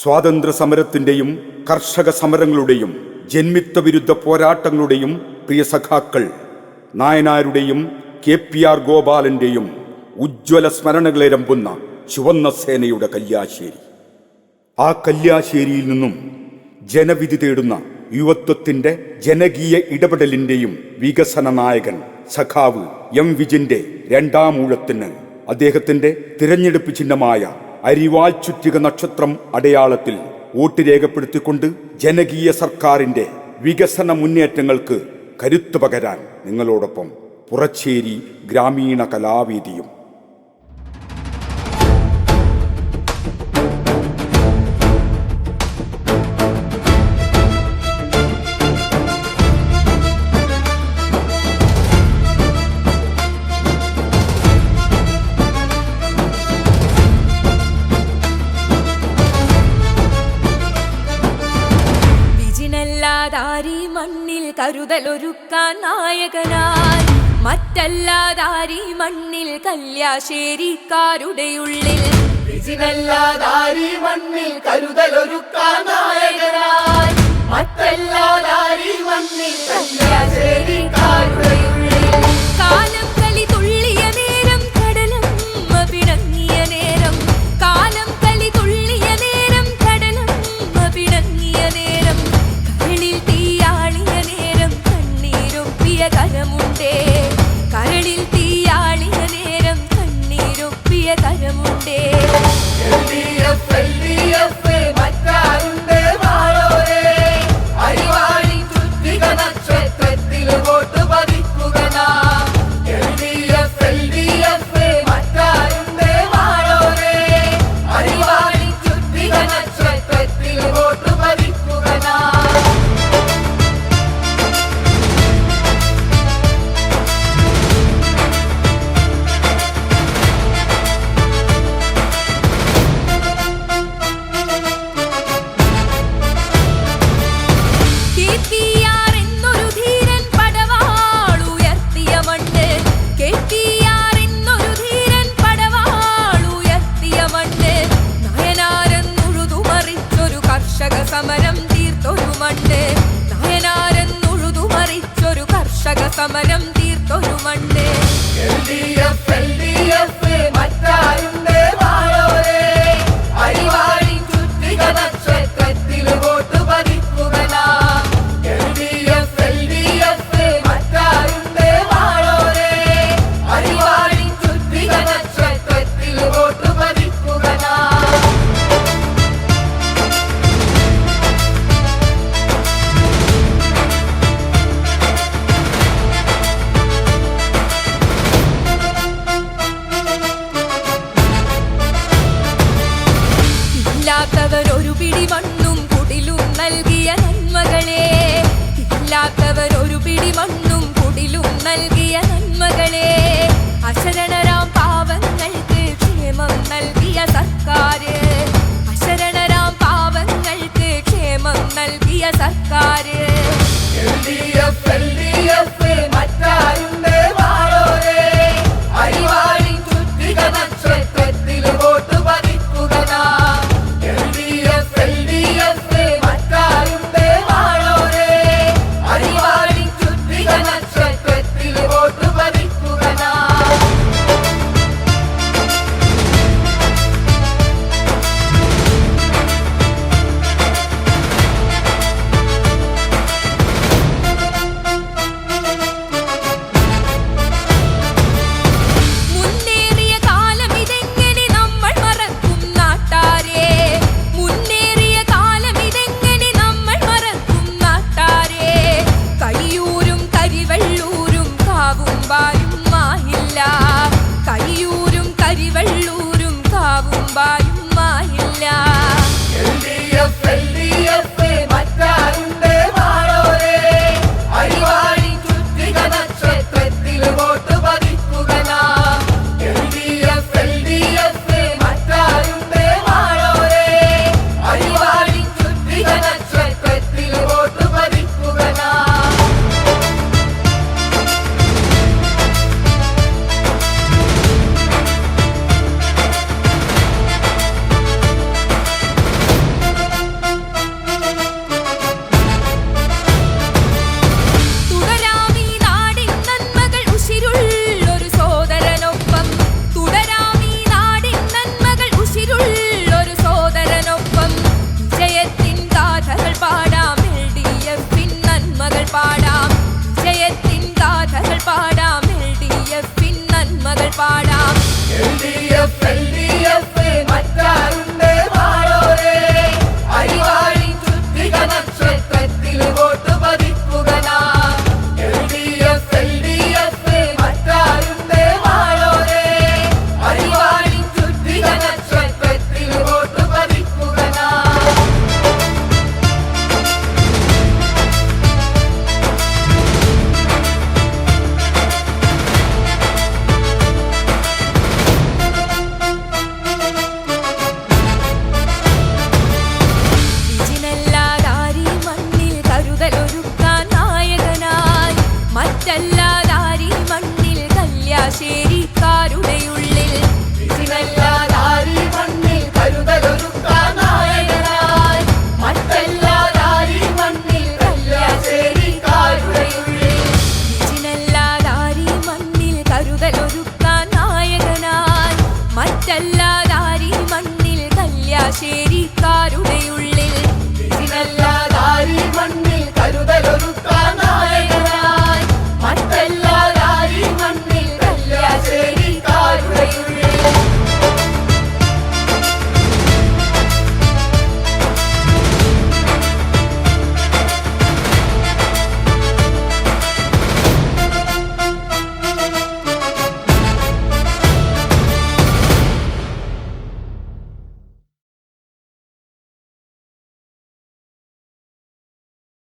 സ്വാതന്ത്ര്യ സമരത്തിൻ്റെയും കർഷക സമരങ്ങളുടെയും ജന്മിത്വ വിരുദ്ധ പോരാട്ടങ്ങളുടെയും പ്രിയ സഖാക്കൾ നായനാരുടെയും KPR ഗോപാലൻ്റെയും ഉജ്ജ്വല സ്മരണകളെ രമ്പുന്ന ചുവന്ന സേനയുടെ കല്യാശ്ശേരി. ആ കല്യാശ്ശേരിയിൽ നിന്നും ജനവിധി തേടുന്ന യുവത്വത്തിൻ്റെ ജനകീയ ഇടപെടലിൻ്റെയും വികസന നായകൻ സഖാവ് M. വിജിൻ്റെ രണ്ടാം ഊഴത്തിന് അദ്ദേഹത്തിൻ്റെ തിരഞ്ഞെടുപ്പ് ചിഹ്നമായ അരിവാൾ ചുറ്റിക നക്ഷത്രം അടയാളത്തിൽ വോട്ട് രേഖപ്പെടുത്തിക്കൊണ്ട് ജനകീയ സർക്കാരിൻ്റെ വികസന മുന്നേറ്റങ്ങൾക്ക് കരുത്തു പകരാൻ നിങ്ങളോടൊപ്പം പുറച്ചേരി ഗ്രാമീണ കലാവേദിയും. മറ്റല്ലാതാരി മണ്ണിൽ കരുതലൊരുക്കാൻ നായകനായി, മറ്റല്ലാതാരി മണ്ണിൽ കല്യാശ്ശേരിക്കാരുടെ ഉള്ളിൽ. വിജിനല്ലാതാരി മണ്ണിൽ കരുതലൊരുക്കാൻ നായകനായി, മറ്റല്ലാതാരി മണ്ണിൽ കല്യാശ്ശേരിക്കാരുടെ ഉള്ളിൽ. കാലം കളി തുള്ളിയ നേരം, കടലമ്മ പിണങ്ങിയ നേരം. കാലം കളി തുള്ളിയ നേരം, കടലമ്മ പിണങ്ങിയ നേരം. കരളിൽ തീയാളിയ നേരം, കണ്ണീരൊപ്പിയ കരമുണ്ടേ. കരളിൽ തീയാളിയ നേരം, കണ്ണീരൊപ്പിയ കരമുണ്ടേ. LDF മറ്റാരുണ്ട് വാഴോരേ, അരിവാളി ചുറ്റിക നക്ഷത്രത്തിൽ വോട്ട് പതിക്കുക നാം. LDF മറ്റാരുണ്ട് വാഴോരേ, അരിവാളി ചുറ്റിക നക്ഷത്രത്തിൽ വോട്ട് പതിക്കുക നാം. KPR എന്നൊരു ധീരൻ പടവാളുയർത്തിയ മണ്ണ്. KPR എന്നൊരു ധീരൻ പടവാളുയർത്തിയ മണ്ണ്. നയനാരെന്നുഴുതുമറിച്ചൊരു കർഷക സമരം തീർത്തൊരു മണ്ണ്. നയനാരെന്നുഴുതുമറിച്ചൊരു കർഷക സമരം തീർത്തൊരു മണ്ണ്. LDF മറ്റാരുണ്ട് വാഴോരേ, അരിവാളി ചുറ്റിക നക്ഷത്രത്തിൽ വോട്ട് പതിക്കുക നാം. LDF മറ്റാരുണ്ട് വാഴോരേ, അരിവാളി ചുറ്റിക നക്ഷത്രത്തിൽ വോട്ട് പതിക്കുക നാം. ഇല്ലാത്തവരൊരു പിടി മണ്ണും കുടിലും നൽകിയ നന്മകളെ. ഇല്ലാത്തവരൊരു പിടി മണ്ണും കുടിലും നൽകിയ നന്മകളെ. അശരണരാം പാവങ്ങൾക്ക് ക്ഷേമം നൽകിയ സർക്കാര്. അശരണരാം പാവങ്ങൾക്ക് ക്ഷേമം നൽകിയ സർക്കാര്. LDF മറ്റാരുണ്ട് വാഴോരേ, അരിവാളി ചുറ്റിക നക്ഷത്രത്തിൽ വോട്ട് പതിക്കുക നാം. LDF മറ്റാരുണ്ട് വാഴോരേ, അരിവാളി ചുറ്റിക നക്ഷത്രത്തിൽ വോട്ട് പതിക്കുക നാം. മുന്നേറിയ കാലമിതെങ്ങനെ നമ്മൾ മറക്കും നാട്ടാരെ. മുന്നേറിയ കാലമിതെങ്ങനെ നമ്മൾ മറക്കും നാട്ടാരെ. കയ്യൂരും കരിവെള്ളൂരും കാവും വായും മായില്ല. കയ്യൂരും കരിവെള്ളൂരും കാവും വായും മായില്ല. LDF